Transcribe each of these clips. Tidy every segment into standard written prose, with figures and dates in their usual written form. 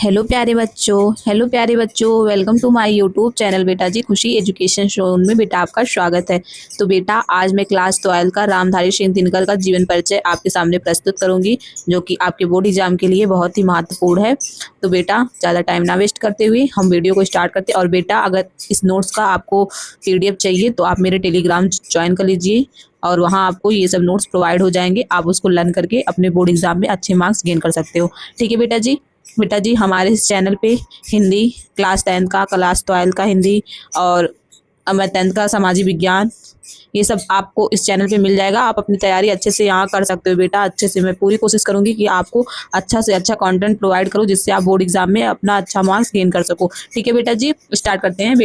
Hello प्यारे बच्चों, welcome to my YouTube channel बेटा जी खुशी एजुकेशन जोन में बेटा आपका स्वागत है। तो बेटा आज मैं क्लास 12 का रामधारी सिंह दिनकर का जीवन परिचय आपके सामने प्रस्तुत करूंगी, जो कि आपके बोर्ड एग्जाम के लिए बहुत ही महत्वपूर्ण है। तो बेटा ज़्यादा टाइम ना वेस्ट करते हुए हम वीडियो को स्टार्ट करते हैं। और बेटा अगर इस नोट्स का आपको PDF चाहिए तो आप मेरे टेलीग्राम ज्वाइन कर लीजिए और वहाँ आपको ये सब नोट्स प्रोवाइड हो जाएंगे। आप उसको लर्न करके अपने बोर्ड एग्जाम में अच्छे मार्क्स गेन कर सकते हो। ठीक है बेटा जी हमारे इस चैनल पे हिंदी क्लास 10 का, क्लास 12 का हिंदी और 10th का सामाजिक विज्ञान, ये सब आपको इस चैनल पे मिल जाएगा। आप अपनी तैयारी अच्छे से यहाँ कर सकते हो बेटा। अच्छे से मैं पूरी कोशिश करूँगी कि आपको अच्छा से अच्छा कंटेंट प्रोवाइड करूँ, जिससे आप बोर्ड एग्जाम में अपना अच्छा मार्क्स गेन कर सको। ठीक है बेटा जी, स्टार्ट करते हैं।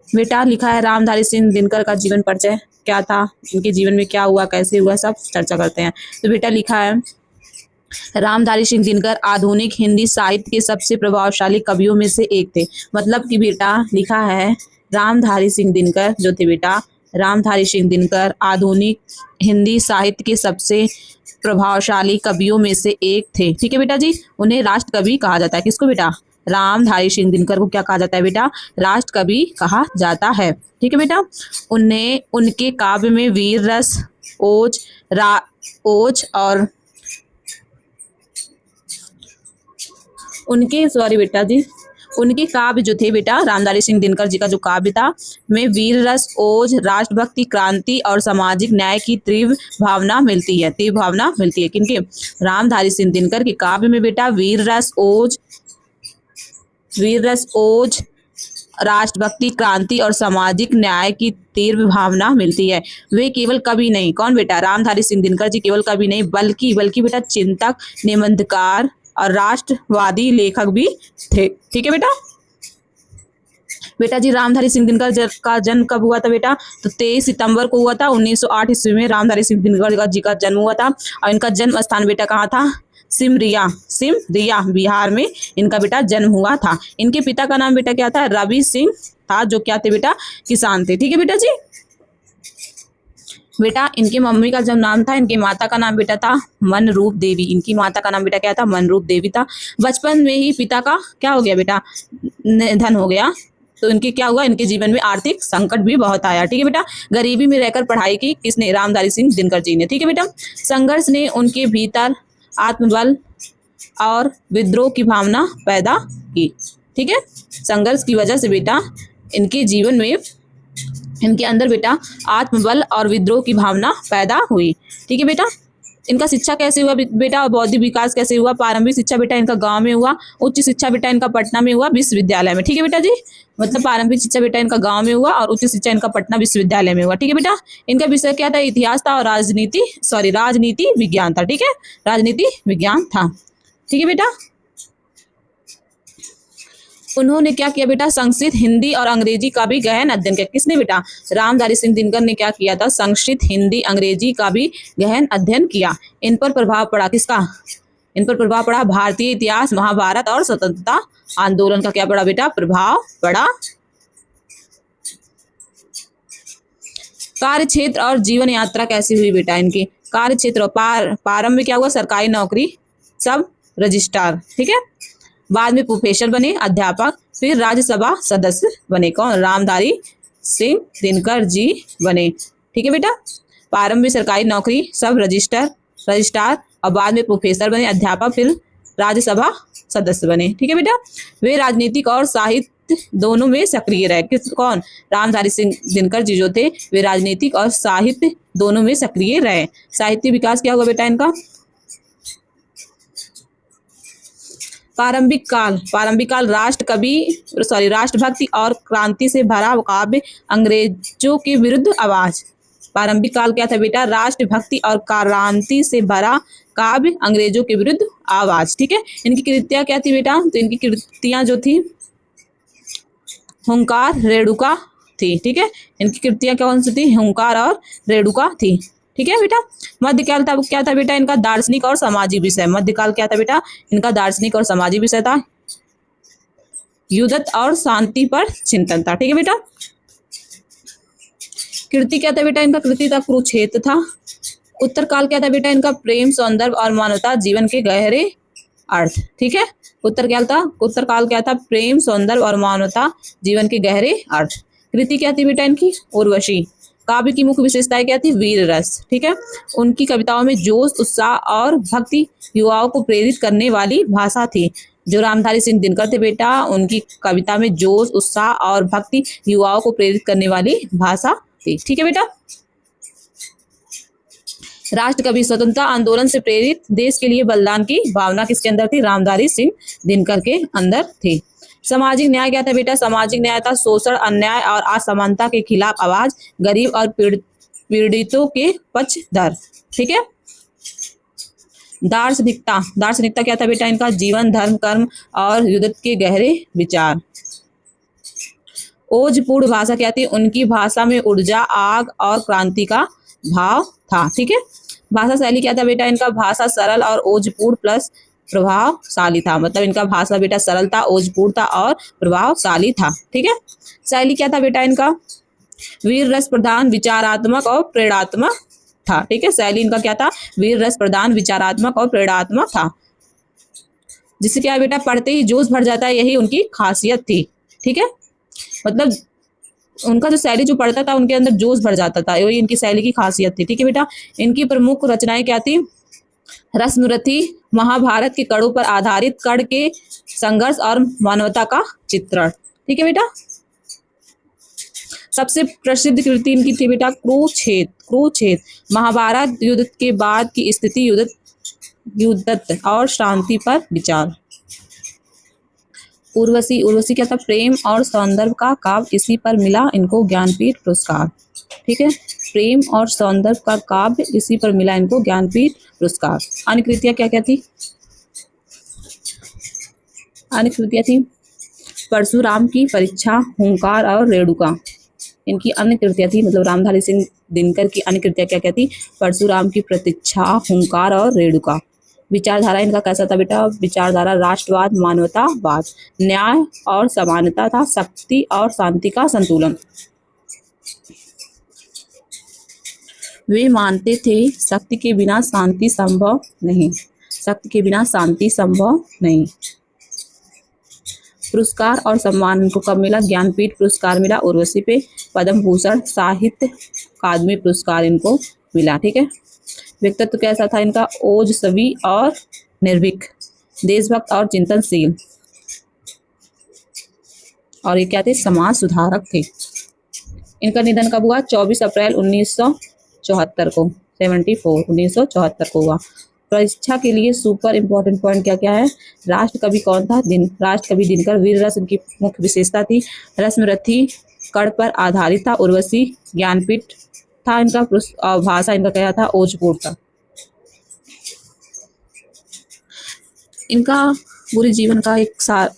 बेटा लिखा है रामधारी सिंह दिनकर का जीवन परिचय क्या था, इनके जीवन में क्या हुआ, कैसे हुआ, सब चर्चा करते हैं। तो बेटा लिखा है रामधारी सिंह दिनकर आधुनिक हिंदी साहित्य के सबसे प्रभावशाली कवियों में से एक थे। मतलब कि बेटा लिखा है रामधारी सिंह दिनकर जो थे बेटा, रामधारी सिंह दिनकर आधुनिक हिंदी साहित्य के सबसे प्रभावशाली कवियों में से एक थे। ठीक है बेटा जी, उन्हें राष्ट्र कवि कहा जाता है। किसको बेटा? रामधारी सिंह दिनकर को क्या कहा जाता है बेटा? राष्ट्र कवि कहा जाता है। ठीक है बेटा, उन्हें उनके काव्य में वीर रस, ओज और उनके काव्य जो थे बेटा, रामधारी सिंह दिनकर जी का जो काव्य था में वीर रस, ओज, राष्ट्रभक्ति, क्रांति और सामाजिक न्याय की तीव्र भावना मिलती है। किनके? रामधारी सिंह दिनकर के काव्य में बेटा वीर रस, ओज, राष्ट्रभक्ति, क्रांति और सामाजिक न्याय की तीव्र भावना मिलती है। वे केवल कवि नहीं, कौन बेटा? रामधारी सिंह दिनकर जी केवल कवि नहीं बल्कि बेटा चिंतक, निबंधकार और राष्ट्रवादी लेखक भी थे। ठीक है बेटा जी रामधारी सिंह दिनकर का जन्म कब हुआ था बेटा? तो 23 सितंबर को हुआ था 1908 ईस्वी में रामधारी सिंह दिनकर जी का जन्म हुआ था। और इनका जन्म स्थान बेटा कहाँ था? सिमरिया बिहार में इनका बेटा जन्म हुआ था। इनके पिता का नाम बेटा क्या था? रवि सिंह था, जो क्या थे बेटा? किसान थे। ठीक है बेटा जी, बेटा इनकी मम्मी का जब नाम था, इनकी माता का नाम बेटा था मनरूप देवी। इनकी माता का नाम बेटा क्या था? मनरूप देवी था। बचपन में ही पिता का क्या हो गया बेटा? निधन हो गया। तो इनके क्या हुआ? इनके जीवन में आर्थिक संकट भी बहुत आया। ठीक है बेटा, गरीबी में रहकर पढ़ाई की किसने? रामधारी सिंह दिनकर जी ने। ठीक है बेटा, संघर्ष ने उनके भीतर आत्मबल और विद्रोह की भावना पैदा की। ठीक है, संघर्ष की वजह से बेटा इनके जीवन में, इनके अंदर बेटा आत्मबल और विद्रोह की भावना पैदा हुई। ठीक है बेटा, इनका शिक्षा कैसे हुआ बेटा? बौद्धिक विकास कैसे हुआ? प्रारंभिक शिक्षा बेटा इनका गांव में हुआ, उच्च शिक्षा बेटा इनका पटना में हुआ, विश्वविद्यालय में। ठीक है बेटा जी, मतलब प्रारंभिक शिक्षा बेटा इनका गांव में हुआ और उच्च शिक्षा इनका पटना विश्वविद्यालय में हुआ। ठीक है बेटा, इनका विषय क्या था? इतिहास था और राजनीति विज्ञान था। ठीक है, राजनीति विज्ञान था। ठीक है बेटा, उन्होंने क्या किया बेटा? संस्कृत, हिंदी और अंग्रेजी का भी गहन अध्ययन किया। किसने बेटा? रामधारी सिंह दिनकर ने क्या किया था? संस्कृत, हिंदी, अंग्रेजी का भी गहन अध्ययन किया। इन पर प्रभाव पड़ा किसका? इन पर प्रभाव पड़ा भारतीय इतिहास, महाभारत और स्वतंत्रता आंदोलन का क्या पड़ा बेटा? प्रभाव पड़ा। कार्य क्षेत्र और जीवन यात्रा कैसी हुई बेटा? इनकी कार्य क्षेत्र प्रारंभ में क्या हुआ? सरकारी नौकरी, सब रजिस्ट्रार। ठीक है, बाद में प्रोफेसर बने, अध्यापक, फिर राज्यसभा सदस्य बने। कौन? रामधारी सिंह दिनकर जी बने। ठीक है बेटा, प्रारंभ में सरकारी नौकरी, सब रजिस्ट्रार और बाद में प्रोफेसर बने, अध्यापक, फिर राज्यसभा सदस्य बने। ठीक है बेटा, वे राजनीतिक और साहित्य दोनों में सक्रिय रहे। कौन? रामधारी सिंह दिनकर जी जो थे वे राजनीतिक और साहित्य दोनों में सक्रिय रहे। साहित्य विकास क्या हुआ बेटा इनका? प्रारंभिक काल राष्ट्रभक्ति और क्रांति से भरा काव्य, अंग्रेजों के विरुद्ध आवाज। प्रारंभिक काल क्या था बेटा? राष्ट्रभक्ति और क्रांति से भरा काव्य, अंग्रेजों के विरुद्ध आवाज। ठीक है, इनकी कृतियां क्या थी बेटा? तो इनकी कृतियां जो थी हुंकार, रेणुका थी। ठीक है, इनकी कृतियां कौन सी थी? हुंकार और रेणुका थी। ठीक है बेटा, मध्यकाल क्या था बेटा इनका? दार्शनिक और सामाजिक विषय। मध्यकाल क्या था बेटा? इनका दार्शनिक और सामाजिक विषय था। युद्ध और शांति पर चिंतन था। ठीक है बेटा, कृति क्या था बेटा इनका? कृति था कुरुक्षेत्र था। उत्तर काल क्या था बेटा इनका? प्रेम, सौंदर्य और मानवता जीवन के गहरे अर्थ। ठीक है, उत्तर क्या था, उत्तर काल क्या था, प्रेम, सौंदर्य और मानवता, जीवन के गहरे अर्थ। कृति क्या थी बेटा इनकी, उर्वशी। काव्य की मुख्य विशेषताएं क्या थी, वीर रस। ठीक है, उनकी कविताओं में जोश, उत्साह और भक्ति युवाओं को प्रेरित करने वाली भाषा थी। जो रामधारी सिंह दिनकर थे बेटा, उनकी कविता में जोश, उत्साह और भक्ति युवाओं को प्रेरित करने वाली भाषा थी। ठीक है बेटा, राष्ट्र कवि, स्वतंत्रता आंदोलन से प्रेरित, देश के लिए बलिदान की भावना किसके अंदर थी, रामधारी सिंह दिनकर के अंदर थी। सामाजिक न्याय क्या था बेटा, सामाजिक न्याय था शोषण, अन्याय और असमानता के खिलाफ आवाज, गरीब और पीड़ितों के पक्षधर। ठीक है, दार्शनिकता, दार्शनिकता क्या था बेटा इनका, जीवन, धर्म, कर्म और युद्ध के गहरे विचार। ओजपूर्ण भाषा क्या थी, उनकी भाषा में ऊर्जा, आग और क्रांति का भाव था। ठीक है, भाषा शैली क्या था बेटा इनका, भाषा सरल और ओजपूर्ण प्लस प्रभावशाली था। मतलब इनका भाषा बेटा सरल था, ओजपूर्ण था और प्रभावशाली था। ठीक है, शैली क्या था बेटा इनका, वीर रस प्रधान, विचारात्मक और प्रेरणात्मक था। ठीक है, शैली इनका क्या था, वीर रस प्रधान, विचारात्मक और प्रेरणात्मक था। जिससे क्या बेटा, पढ़ते ही जोश भर जाता है, यही उनकी खासियत थी। ठीक है, मतलब उनका जो शैली जो पढ़ता था उनके अंदर जोश भर जाता था, यही इनकी शैली की खासियत थी। ठीक है बेटा, इनकी प्रमुख रचनाएं क्या थी, रश्मिरथी, महाभारत के कड़ों पर आधारित कड़ के संघर्ष और मानवता का चित्रण। ठीक है बेटा, सबसे प्रसिद्ध कृति इनकी थी बेटा कुरुक्षेत्र। कुरुक्षेत्र महाभारत युद्ध के बाद की स्थिति, युद्ध और शांति पर विचार। उर्वशी, उर्वशी क्या था, प्रेम और सौंदर्य का काव्य, इसी पर मिला इनको ज्ञानपीठ पुरस्कार। ठीक है, प्रेम और सौंदर्य का काव्य, इसी पर मिला इनको ज्ञानपीठ पुरस्कार। अन्य कृतियां क्या क्या थी, अन्य कृतियां थी परशुराम की परीक्षा, हुंकार और रेणुका। इनकी अन्य कृतियां थी, मतलब रामधारी सिंह दिनकर की अन्य कृतियां क्या क्या थी, परशुराम की प्रतीक्षा, हुंकार और रेणुका। विचारधारा इनका कैसा था बेटा, विचारधारा राष्ट्रवाद, मानवतावाद, न्याय और समानता था, शक्ति और शांति का संतुलन। वे मानते थे शक्ति के बिना शांति संभव नहीं, शक्ति के बिना शांति संभव नहीं। पुरस्कार और सम्मान इनको कब मिला, ज्ञानपीठ पुरस्कार मिला उर्वशी पे, पद्म भूषण, साहित्य अकादमी पुरस्कार इनको मिला। ठीक है, व्यक्तित्व कैसा था इनका, ओजस्वी और निर्भीक, देशभक्त और चिंतनशील, और ये क्या थे, समाज सुधारक थे। इनका निधन कब हुआ, 24 अप्रैल 1974 को, 1974 को हुआ। परीक्षा के लिए सुपर इम्पोर्टेंट पॉइंट क्या क्या है, राष्ट्र कवि कौन था, राष्ट्र कवि दिनकर, वीर रस इनकी मुख्य विशेषता थी, रश्मिरथी कड़ पर आधारित था, उर्वशी ज्ञानपीठ था इनका, भाषा इनका क्या था, ओजपूर्ण था। इनका पूरे जीवन का एक सार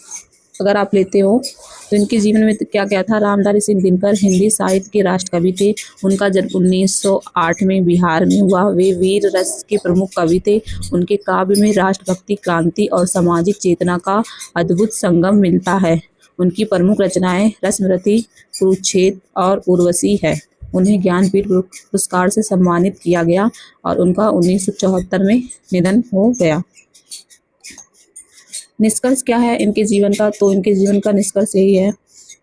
अगर आप लेते हो तो इनके जीवन में क्या क्या था, रामधारी सिंह दिनकर हिंदी साहित्य के राष्ट्र कवि थे। उनका जन्म 1908 में बिहार में हुआ। वे वीर रस के प्रमुख कवि थे। उनके काव्य में राष्ट्रभक्ति, क्रांति और सामाजिक चेतना का अद्भुत संगम मिलता है। उनकी प्रमुख रचनाएं रश्मिरथी, कुरुक्षेत्र और उर्वशी है। उन्हें ज्ञानपीठ पुरस्कार से सम्मानित किया गया और उनका 1974 में निधन हो गया। निष्कर्ष क्या है इनके जीवन का, तो इनके जीवन का निष्कर्ष यही है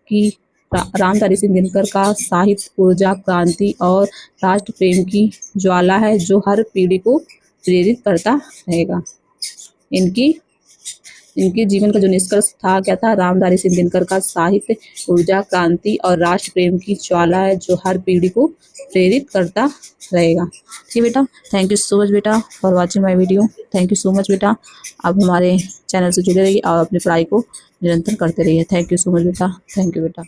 कि रामधारी सिंह दिनकर का साहित्य ऊर्जा, क्रांति और राष्ट्र प्रेम की ज्वाला है जो हर पीढ़ी को प्रेरित करता रहेगा। इनके जीवन का जो निष्कर्ष था क्या था, रामधारी सिंह दिनकर का साहित्य ऊर्जा, क्रांति और राष्ट्र प्रेम की ज्वाला है जो हर पीढ़ी को प्रेरित करता रहेगा। ठीक बेटा, थैंक यू सो मच बेटा for watching my video. Thank you so much बेटा, आप हमारे चैनल से जुड़े रहिए और अपनी पढ़ाई को निरंतर करते रहिए। थैंक यू सो मच बेटा, थैंक यू बेटा।